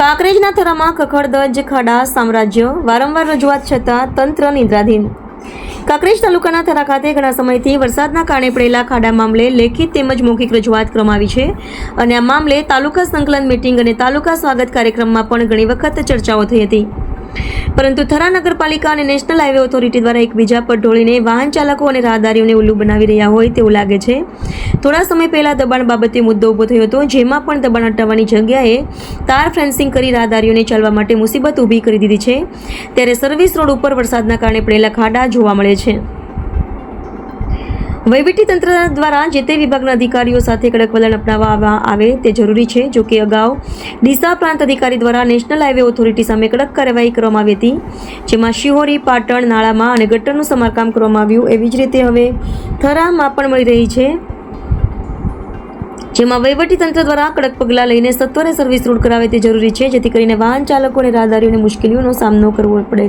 કાંકરેજના થરામાં ખખડધજ ખાડા સામ્રાજ્ય, વારંવાર રજૂઆત છતાં તંત્ર નિદ્રાધીન। કાંકરેજ તાલુકાના થરા ખાતે ઘણા સમયથી વરસાદના કારણે પડેલા ખાડા મામલે લેખિત તેમજ મૌખિક રજૂઆત કરવામાં આવી છે અને આ મામલે તાલુકા સંકલન મીટિંગ અને તાલુકા સ્વાગત કાર્યક્રમમાં પણ ઘણી વખત ચર્ચાઓ થઈ હતી, પરંતુ થરા નગરપાલિકા અને નેશનલ હાઈવે ઓથોરિટી દ્વારા એકબીજા પર ઢોળીને વાહન ચાલકો અને રાહદારીઓને ઉલ્લુ બનાવી રહ્યા હોય તેવું લાગે છે। થોડા સમય પહેલા દબાણ બાબતે મુદ્દો ઊભો થયો હતો, જેમાં પણ દબાણ હટાવવાની જગ્યાએ તાર ફેન્સિંગ કરી રાહદારીઓને ચાલવા માટે મુસીબત ઊભી કરી દીધી છે। ત્યારે સર્વિસ રોડ ઉપર વરસાદના કારણે પડેલા ખાડા જોવા મળે છે। વહીવટીતંત્ર દ્વારા જે તે વિભાગના અધિકારીઓ સાથે કડક વલણ અપનાવવામાં આવે તે જરૂરી છે। જો કે અગાઉ ડીસા પ્રાંત અધિકારી દ્વારા નેશનલ હાઈવે ઓથોરિટી સામે કડક કાર્યવાહી કરવામાં આવી હતી, જેમાં શિહોરી, પાટણ, નાળામાં અને ગટરનું સમારકામ કરવામાં આવ્યું। એવી જ રીતે હવે થરામાં પણ મળી રહી છે, જેમાં વહીવટીતંત્ર દ્વારા કડક પગલાં લઈને સત્વરે સર્વિસ રોડ કરાવે તે જરૂરી છે, જેથી કરીને વાહન ચાલકો અને રાહદારીઓને મુશ્કેલીઓનો સામનો કરવો પડે।